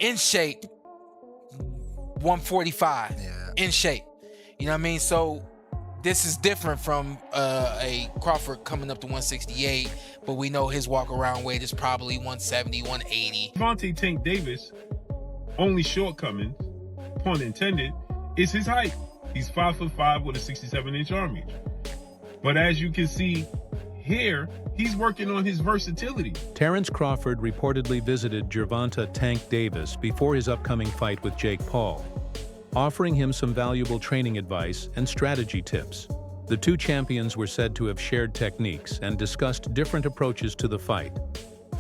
In shape, 145. Yeah. In shape. You know what I mean? So this is different from a Crawford coming up to 168, but we know his walk around weight is probably 170, 180. Gervonta Tank Davis' only shortcoming, pun intended, is his height. He's 5'5" with a 67-inch arm reach. But as you can see here, he's working on his versatility. Terence Crawford reportedly visited Gervonta Tank Davis before his upcoming fight with Jake Paul, offering him some valuable training advice and strategy tips. The two champions were said to have shared techniques and discussed different approaches to the fight,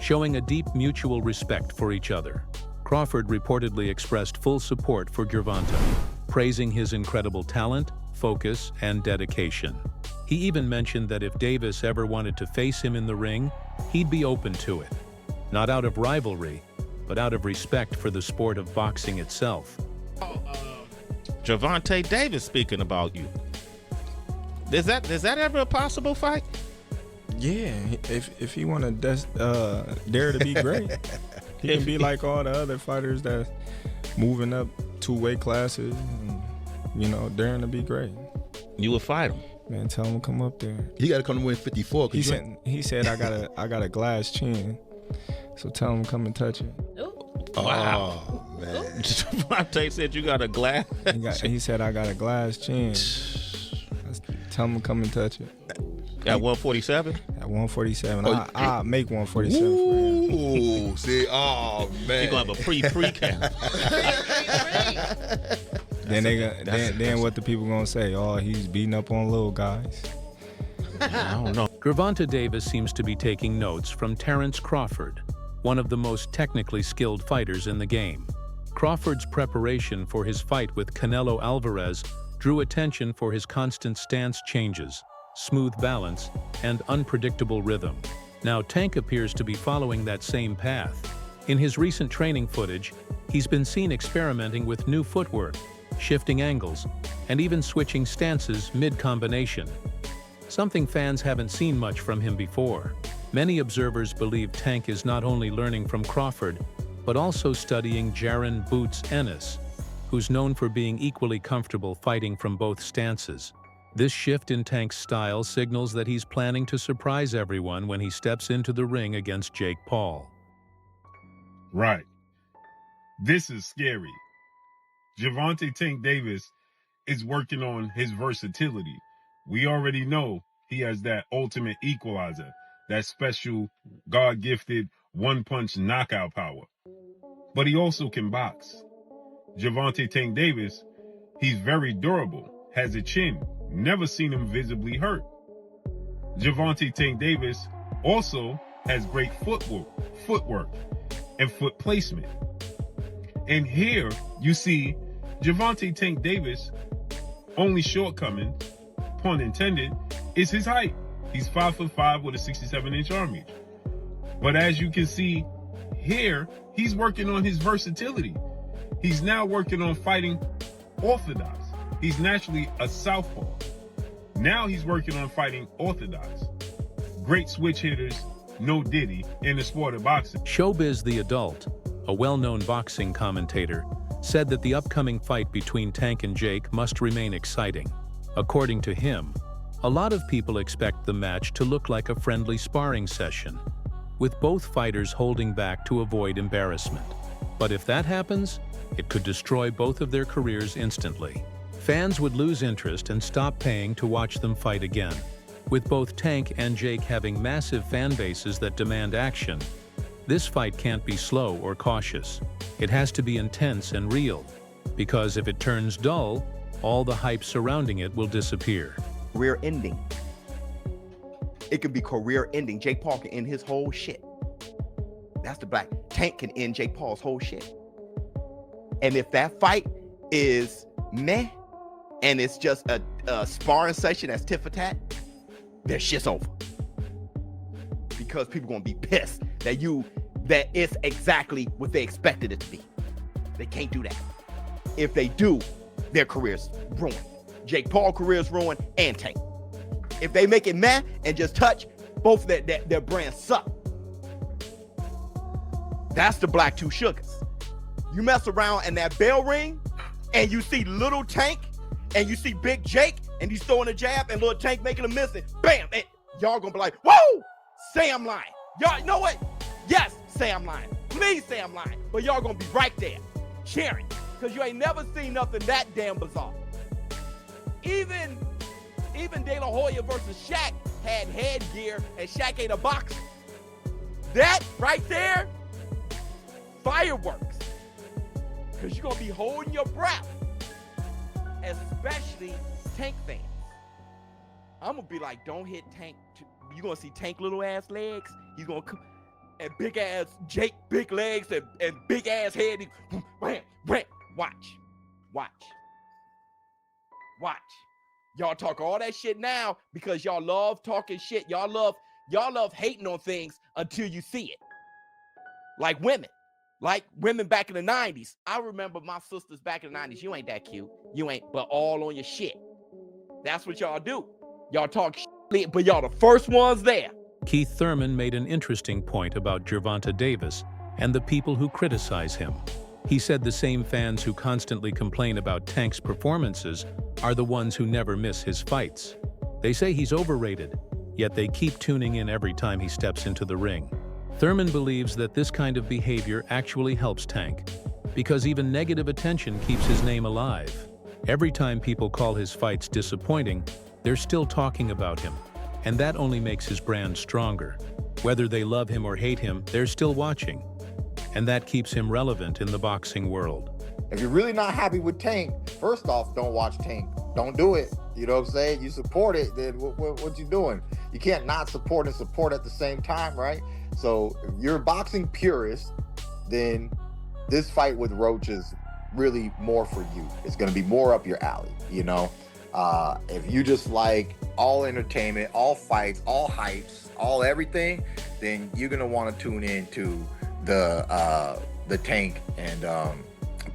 showing a deep mutual respect for each other. Crawford reportedly expressed full support for Gervonta, praising his incredible talent, focus, and dedication. He even mentioned that if Davis ever wanted to face him in the ring, he'd be open to it. Not out of rivalry, but out of respect for the sport of boxing itself. Gervonta Davis speaking about you. Is that ever a possible fight? Yeah, if he want to dare to be great, he can be like all the other fighters that's moving up 2 weight classes, and, you know, daring to be great. You would fight him. Man, tell him to come up there. He got to come to win 54. He said I got a glass chin, so tell him to come and touch it. Wow. Oh, man. Gervonta said you got a glass. He said I got a glass chin. Tell him to come and touch it. At 147? At 147. I'll make 147 for him. Ooh, see, oh, man. You're going to have a pre-camp. Then what the people gonna say? Oh, he's beating up on little guys. I don't know. Gervonta Davis seems to be taking notes from Terence Crawford, one of the most technically skilled fighters in the game. Crawford's preparation for his fight with Canelo Alvarez drew attention for his constant stance changes, smooth balance, and unpredictable rhythm. Now Tank appears to be following that same path. In his recent training footage, he's been seen experimenting with new footwork, shifting angles, and even switching stances mid-combination. Something fans haven't seen much from him before. Many observers believe Tank is not only learning from Crawford, but also studying Jaron "Boots" Ennis, who's known for being equally comfortable fighting from both stances. This shift in Tank's style signals that he's planning to surprise everyone when he steps into the ring against Jake Paul. Right. This is scary. Gervonta Tank Davis is working on his versatility. We already know he has that ultimate equalizer, that special God-gifted one-punch knockout power. But he also can box. Gervonta Tank Davis, he's very durable, has a chin, never seen him visibly hurt. Gervonta Tank Davis also has great footwork and foot placement. And here you see Gervonta Tank Davis' only shortcoming, pun intended, is his height. He's 5'5" with a 67-inch arm reach. But as you can see here, he's working on his versatility. He's now working on fighting orthodox. He's naturally a southpaw. Now he's working on fighting orthodox. Great switch hitters, no diddy, in the sport of boxing. Showbiz the Adult, a well-known boxing commentator, said that the upcoming fight between Tank and Jake must remain exciting. According to him, a lot of people expect the match to look like a friendly sparring session, with both fighters holding back to avoid embarrassment. But if that happens, it could destroy both of their careers instantly. Fans would lose interest and stop paying to watch them fight again. With both Tank and Jake having massive fan bases that demand action, this fight can't be slow or cautious. It has to be intense and real, because if it turns dull, all the hype surrounding it will disappear. Career ending. It could be career ending. Jake Paul can end his whole shit. That's the black. Tank can end Jake Paul's whole shit. And if that fight is meh, and it's just a sparring session that's tit for tat, their shit's over. Because people gonna be pissed that it's exactly what they expected it to be. They can't do that. If they do, their career's ruined. Jake Paul career's ruined, and Tank. If they make it meh and just touch, both of their brands suck. That's the Black Two Sugars. You mess around in that bell ring, and you see Little Tank, and you see Big Jake, and he's throwing a jab, and Little Tank making a miss, and bam! And y'all gonna be like, whoa! Say I'm lying. Y'all know what? Yes, say I'm lying. Please say I'm lying. But y'all gonna be right there, cheering, because you ain't never seen nothing that damn bizarre. Even De La Hoya versus Shaq had headgear, and Shaq ain't a boxer. That right there, fireworks. Because you're going to be holding your breath, especially Tank fans. I'm going to be like, don't hit Tank. You're going to see Tank little ass legs. He's going to come, and big ass Jake, big legs, and big ass head. Watch. Y'all talk all that shit now because y'all love talking shit. Y'all love hating on things until you see it. Like women back in the 90s. I remember my sisters back in the 90s. You ain't that cute. You ain't, but all on your shit. That's what y'all do. Y'all talk shit, but y'all the first ones there. Keith Thurman made an interesting point about Gervonta Davis and the people who criticize him. He said the same fans who constantly complain about Tank's performances are the ones who never miss his fights. They say he's overrated, yet they keep tuning in every time he steps into the ring. Thurman believes that this kind of behavior actually helps Tank, because even negative attention keeps his name alive. Every time people call his fights disappointing, they're still talking about him, and that only makes his brand stronger. Whether they love him or hate him, they're still watching, and that keeps him relevant in the boxing world. If you're really not happy with Tank, first off, don't watch Tank. Don't do it. You know what I'm saying? You support it, then what you doing? You can't not support and support at the same time, right? So if you're a boxing purist, then this fight with Roach is really more for you. It's going to be more up your alley, you know? If you just like all entertainment, all fights, all hypes, all everything, then you're going to want to tune in to the Tank and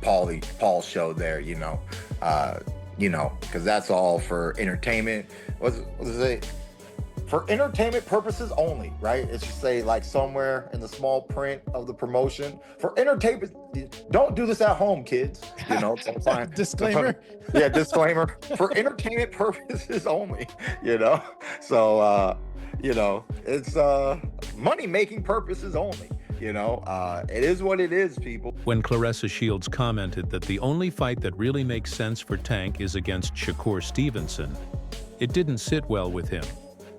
Paul's show there, you know, because that's all for entertainment. What does it say? For entertainment purposes only, right? It should say like somewhere in the small print of the promotion. For entertainment, don't do this at home, kids. You know, sometimes Disclaimer. Yeah, disclaimer. For entertainment purposes only, you know. So you know, it's money-making purposes only. You know, it is what it is, people. When Claressa Shields commented that the only fight that really makes sense for Tank is against Shakur Stevenson, it didn't sit well with him.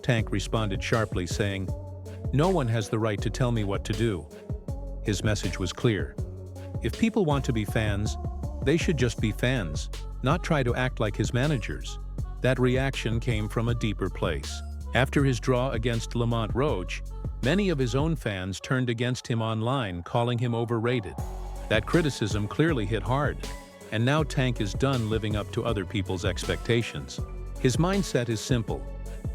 Tank responded sharply, saying, "No one has the right to tell me what to do." His message was clear. If people want to be fans, they should just be fans, not try to act like his managers. That reaction came from a deeper place. After his draw against Lamont Roach, many of his own fans turned against him online, calling him overrated. That criticism clearly hit hard, and now Tank is done living up to other people's expectations. His mindset is simple.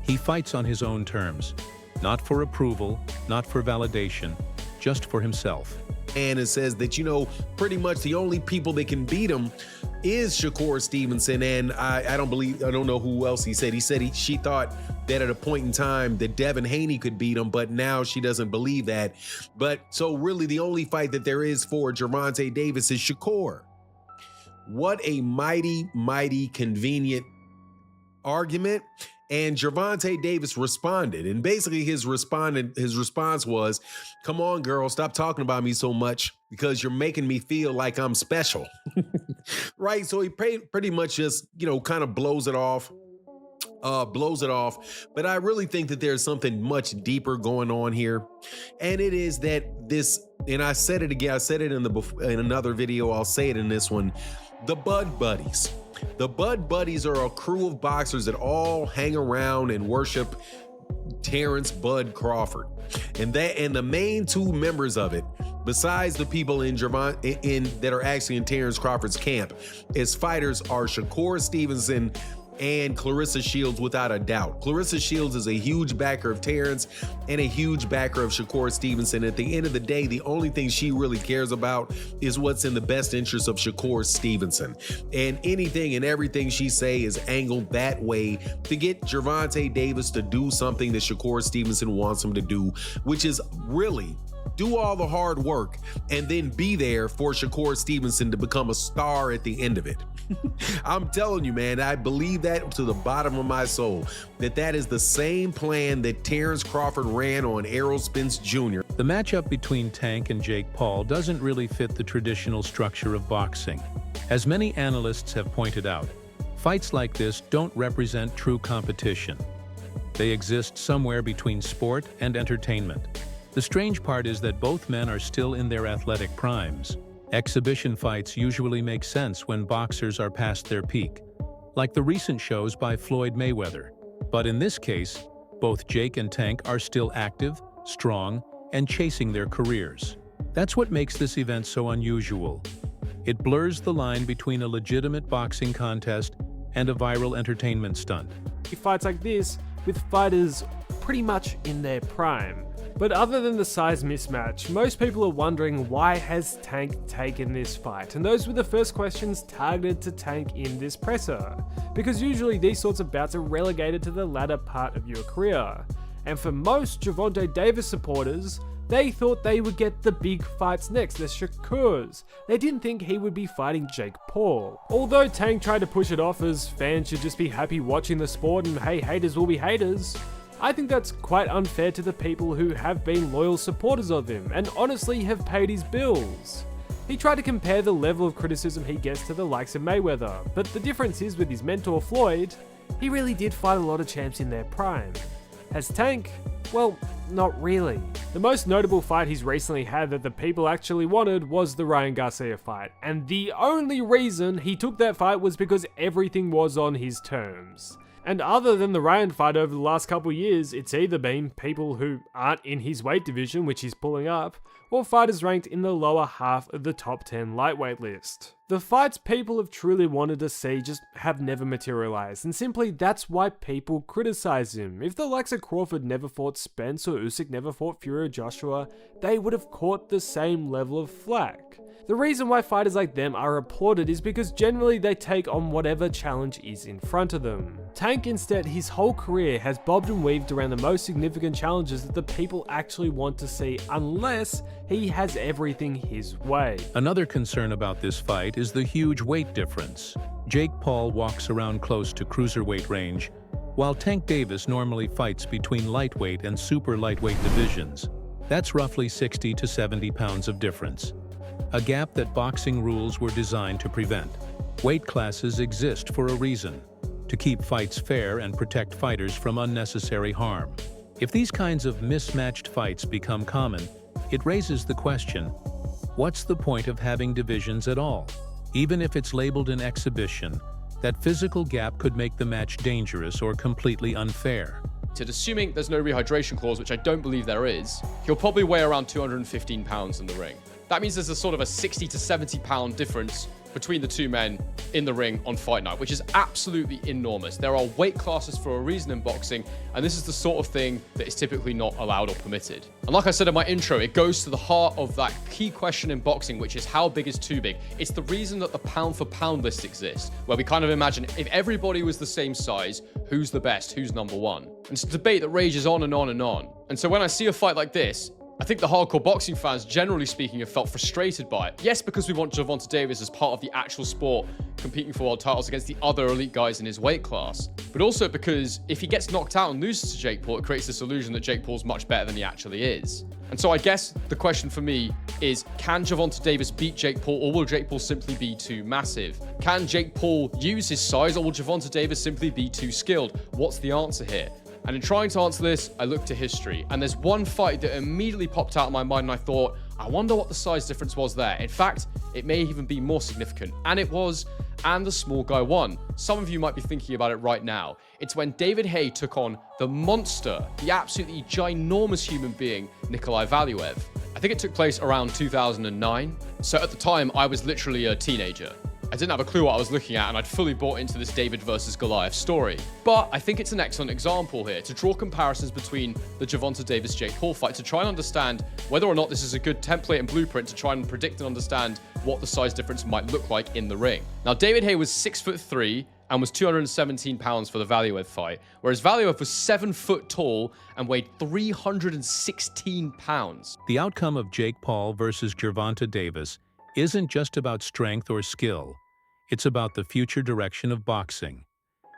He fights on his own terms, not for approval, not for validation, just for himself. And it says that, you know, pretty much the only people that can beat him is Shakur Stevenson. And I don't know who else he said. She thought that at a point in time that Devin Haney could beat him, but now she doesn't believe that. But so really the only fight that there is for Gervonta Davis is Shakur. What a mighty, mighty convenient argument. And Gervonta Davis responded, and basically his response was, "Come on, girl, stop talking about me so much because you're making me feel like I'm special." Right? So he pretty much just, you know, kind of blows it off. But I really think that there's something much deeper going on here, and it is that this. And I said it again. I said it in another video. I'll say it in this one. The Bud Buddies. The Bud Buddies are a crew of boxers that all hang around and worship Terence Bud Crawford. And the main two members of it, besides the people that are actually in Terence Crawford's camp, as fighters are Shakur Stevenson and Clarissa Shields without a doubt. Clarissa Shields is a huge backer of Terence and a huge backer of Shakur Stevenson. At the end of the day, the only thing she really cares about is what's in the best interest of Shakur Stevenson. And anything and everything she say is angled that way to get Gervonta Davis to do something that Shakur Stevenson wants him to do, which is really do all the hard work and then be there for Shakur Stevenson to become a star at the end of it. I'm telling you, man, I believe that to the bottom of my soul, that is the same plan that Terence Crawford ran on Errol Spence Jr. The matchup between Tank and Jake Paul doesn't really fit the traditional structure of boxing. As many analysts have pointed out, fights like this don't represent true competition. They exist somewhere between sport and entertainment. The strange part is that both men are still in their athletic primes. Exhibition fights usually make sense when boxers are past their peak, like the recent shows by Floyd Mayweather. But in this case, both Jake and Tank are still active, strong, and chasing their careers. That's what makes this event so unusual. It blurs the line between a legitimate boxing contest and a viral entertainment stunt. Fights like this with fighters pretty much in their prime. But other than the size mismatch, most people are wondering why has Tank taken this fight? And those were the first questions targeted to Tank in this presser. Because usually these sorts of bouts are relegated to the latter part of your career. And for most Gervonta Davis supporters, they thought they would get the big fights next, the Shakurs. They didn't think he would be fighting Jake Paul. Although Tank tried to push it off as fans should just be happy watching the sport and hey, haters will be haters, I think that's quite unfair to the people who have been loyal supporters of him and honestly have paid his bills. He tried to compare the level of criticism he gets to the likes of Mayweather, but the difference is with his mentor Floyd, he really did fight a lot of champs in their prime. Has Tank? Well, not really. The most notable fight he's recently had that the people actually wanted was the Ryan Garcia fight, and the only reason he took that fight was because everything was on his terms. And other than the Ryan fight over the last couple years, it's either been people who aren't in his weight division, which he's pulling up, or fighters ranked in the lower half of the top 10 lightweight list. The fights people have truly wanted to see just have never materialized, and simply that's why people criticize him. If the likes of Crawford never fought Spence or Usyk never fought Fury or Joshua, they would have caught the same level of flack. The reason why fighters like them are applauded is because generally they take on whatever challenge is in front of them. Tank instead, his whole career has bobbed and weaved around the most significant challenges that the people actually want to see unless he has everything his way. Another concern about this fight is the huge weight difference. Jake Paul walks around close to cruiserweight range, while Tank Davis normally fights between lightweight and super lightweight divisions. That's roughly 60 to 70 pounds of difference. A gap that boxing rules were designed to prevent. Weight classes exist for a reason, to keep fights fair and protect fighters from unnecessary harm. If these kinds of mismatched fights become common, it raises the question, what's the point of having divisions at all? Even if it's labeled an exhibition, that physical gap could make the match dangerous or completely unfair. Assuming there's no rehydration clause, which I don't believe there is, he'll probably weigh around 215 pounds in the ring. That means there's a sort of a 60 to 70 pound difference between the two men in the ring on fight night, which is absolutely enormous. There are weight classes for a reason in boxing, and this is the sort of thing that is typically not allowed or permitted. And like I said in my intro, it goes to the heart of that key question in boxing, which is how big is too big? It's the reason that the pound for pound list exists, where we kind of imagine if everybody was the same size, who's the best, who's number one? And it's a debate that rages on and on and on. And so when I see a fight like this, I think the hardcore boxing fans, generally speaking, have felt frustrated by it. Yes, because we want Gervonta Davis as part of the actual sport, competing for world titles against the other elite guys in his weight class. But also because if he gets knocked out and loses to Jake Paul, it creates this illusion that Jake Paul's much better than he actually is. And so I guess the question for me is, can Gervonta Davis beat Jake Paul, or will Jake Paul simply be too massive? Can Jake Paul use his size, or will Gervonta Davis simply be too skilled? What's the answer here? And in trying to answer this, I looked to history, and there's one fight that immediately popped out of my mind, and I thought, I wonder what the size difference was there. In fact, it may even be more significant, and it was, and the small guy won. Some of you might be thinking about it right now. It's when David Haye took on the monster, the absolutely ginormous human being, Nikolai Valuev. I think it took place around 2009. So at the time, I was literally a teenager. I didn't have a clue what I was looking at, and I'd fully bought into this David versus Goliath story. But I think it's an excellent example here to draw comparisons between the Gervonta Davis-Jake Paul fight to try and understand whether or not this is a good template and blueprint to try and predict and understand what the size difference might look like in the ring. Now, David Haye was 6'3" and was 217 pounds for the Valuev fight, whereas Valuev was 7 foot tall and weighed 316 pounds. The outcome of Jake Paul versus Gervonta Davis isn't just about strength or skill. It's about the future direction of boxing.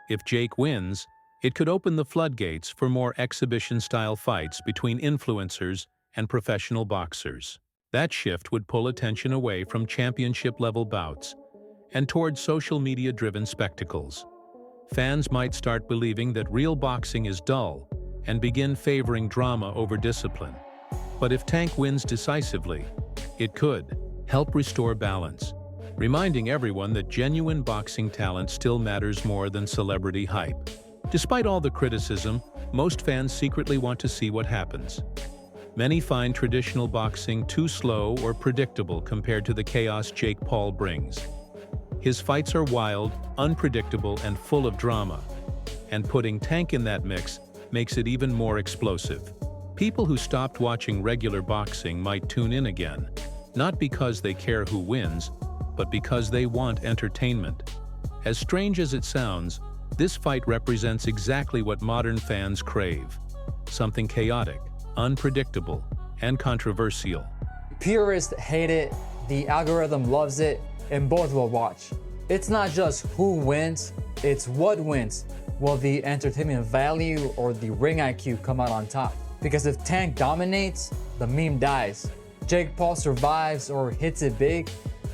If Jake wins, it could open the floodgates for more exhibition-style fights between influencers and professional boxers. That shift would pull attention away from championship-level bouts and towards social media-driven spectacles. Fans might start believing that real boxing is dull and begin favoring drama over discipline. But if Tank wins decisively, it could help restore balance, reminding everyone that genuine boxing talent still matters more than celebrity hype. Despite all the criticism, most fans secretly want to see what happens. Many find traditional boxing too slow or predictable compared to the chaos Jake Paul brings. His fights are wild, unpredictable, and full of drama, and putting Tank in that mix makes it even more explosive. People who stopped watching regular boxing might tune in again, not because they care who wins, but because they want entertainment. As strange as it sounds, this fight represents exactly what modern fans crave: something chaotic, unpredictable, and controversial. Purists hate it, the algorithm loves it, and both will watch. It's not just who wins, it's what wins. Will the entertainment value or the ring IQ come out on top? Because if Tank dominates, the meme dies. Jake Paul survives or hits it big,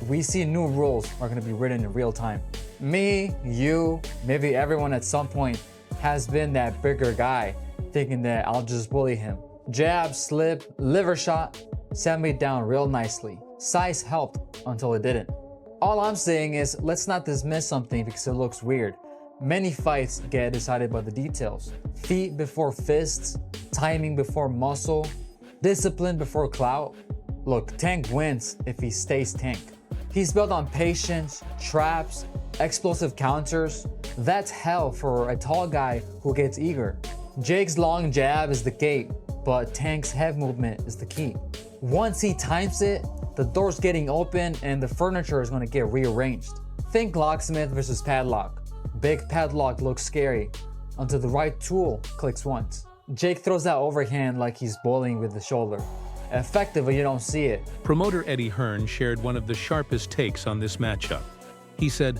we see new rules are going to be written in real time. Me, you, maybe everyone at some point has been that bigger guy thinking that I'll just bully him. Jab, slip, liver shot, sat me down real nicely. Size helped until it didn't. All I'm saying is, let's not dismiss something because it looks weird. Many fights get decided by the details. Feet before fists, timing before muscle, discipline before clout. Look, Tank wins if he stays Tank. He's built on patience, traps, explosive counters. That's hell for a tall guy who gets eager. Jake's long jab is the gate, but Tank's head movement is the key. Once he times it, the door's getting open and the furniture is going to get rearranged. Think locksmith versus padlock. Big padlock looks scary until the right tool clicks once. Jake throws that overhand like he's bowling with the shoulder. Effective, but you don't see it. Promoter Eddie Hearn shared one of the sharpest takes on this matchup. He said,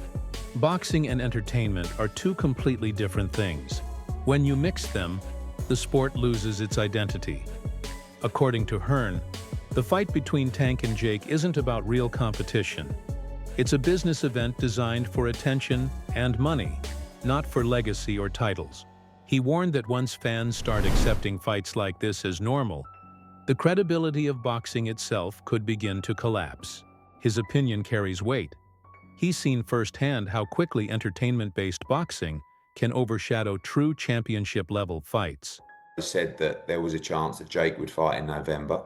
"Boxing and entertainment are two completely different things. When you mix them, the sport loses its identity." According to Hearn, the fight between Tank and Jake isn't about real competition. It's a business event designed for attention and money, not for legacy or titles. He warned that once fans start accepting fights like this as normal, the credibility of boxing itself could begin to collapse. His opinion carries weight. He's seen firsthand how quickly entertainment-based boxing can overshadow true championship-level fights. Said that there was a chance that Jake would fight in November.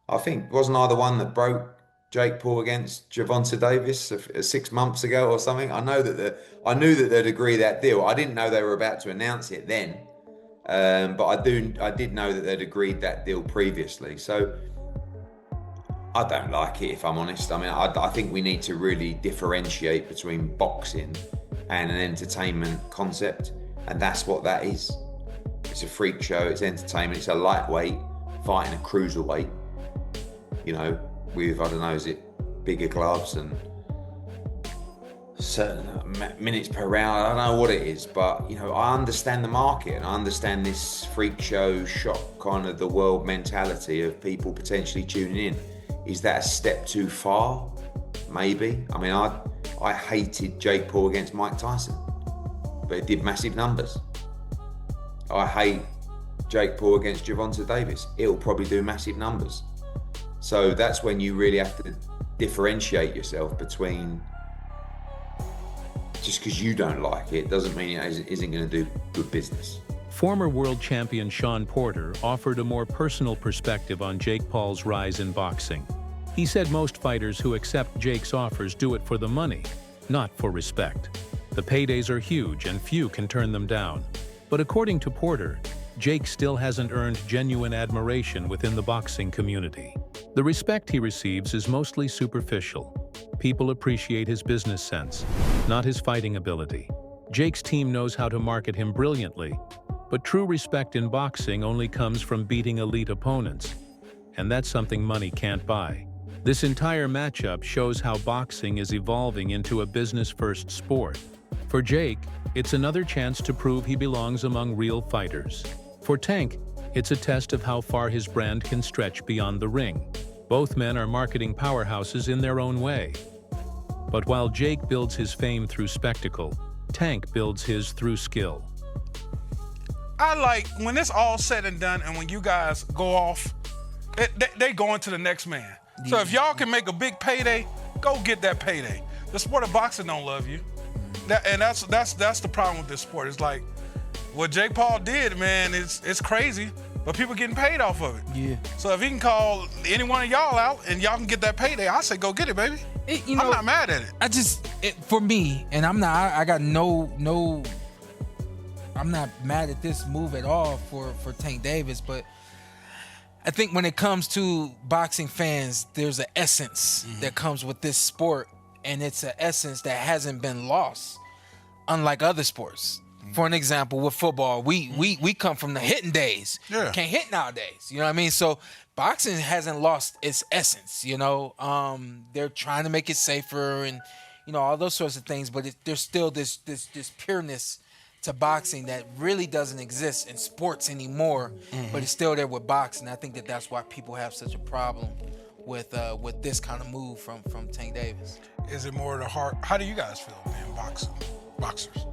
I think, wasn't I the one that broke Jake Paul against Gervonta Davis 6 months ago or something? I knew that they'd agree that deal. I didn't know they were about to announce it then, but I did know that they'd agreed that deal previously. So I don't like it, if I'm honest. I mean, I think we need to really differentiate between boxing and an entertainment concept, and that's what that is. It's a freak show, it's entertainment, it's a lightweight fighting a cruiserweight, you know, with, I don't know, is it bigger gloves and certain minutes per round? I don't know what it is, but, you know, I understand the market and I understand this freak show, shock kind of the world mentality of people potentially tuning in. Is that a step too far? Maybe. I mean, I hated Jake Paul against Mike Tyson, but it did massive numbers. I hate Jake Paul against Gervonta Davis. It'll probably do massive numbers. So that's when you really have to differentiate yourself between, just because you don't like it doesn't mean it isn't going to do good business. Former world champion Sean Porter offered a more personal perspective on Jake Paul's rise in boxing. He said most fighters who accept Jake's offers do it for the money, not for respect. The paydays are huge and few can turn them down. But according to Porter, Jake still hasn't earned genuine admiration within the boxing community. The respect he receives is mostly superficial. People appreciate his business sense, not his fighting ability. Jake's team knows how to market him brilliantly, but true respect in boxing only comes from beating elite opponents, and that's something money can't buy. This entire matchup shows how boxing is evolving into a business-first sport. For Jake, it's another chance to prove he belongs among real fighters. For Tank, it's a test of how far his brand can stretch beyond the ring. Both men are marketing powerhouses in their own way. But while Jake builds his fame through spectacle, Tank builds his through skill. I like when it's all said and done and when you guys go off, they go into the next man. So if y'all can make a big payday, go get that payday. The sport of boxing don't love you. That's the problem with this sport. It's like what Jake Paul did, man, it's crazy, but people getting paid off of it. Yeah. So if he can call any one of y'all out and y'all can get that payday, I say go get it, baby. I'm not mad at it. For me, and I'm not mad at this move at all for Tank Davis, but I think when it comes to boxing fans, there's an essence that comes with this sport, and it's an essence that hasn't been lost, unlike other sports. For an example, with football, we come from the hitting days. Yeah. Can't hit nowadays. You know what I mean? So boxing hasn't lost its essence. You know, they're trying to make it safer and all those sorts of things, but there's still this pureness to boxing that really doesn't exist in sports anymore, but it's still there with boxing. I think that's why people have such a problem with this kind of move from Tank Davis. Is it more the heart? How do you guys feel, man, boxers?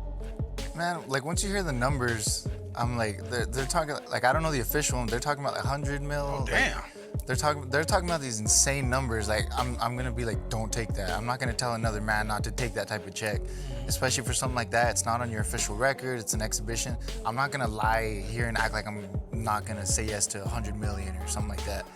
Man, like once you hear the numbers, I'm like, they're talking, like I don't know the official one, they're talking about like 100 mil. Oh, damn. Like, they're talking about these insane numbers. Like I'm gonna be like, don't take that. I'm not gonna tell another man not to take that type of check, especially for something like that. It's not on your official record. It's an exhibition. I'm not gonna lie here and act like I'm not gonna say yes to 100 million or something like that.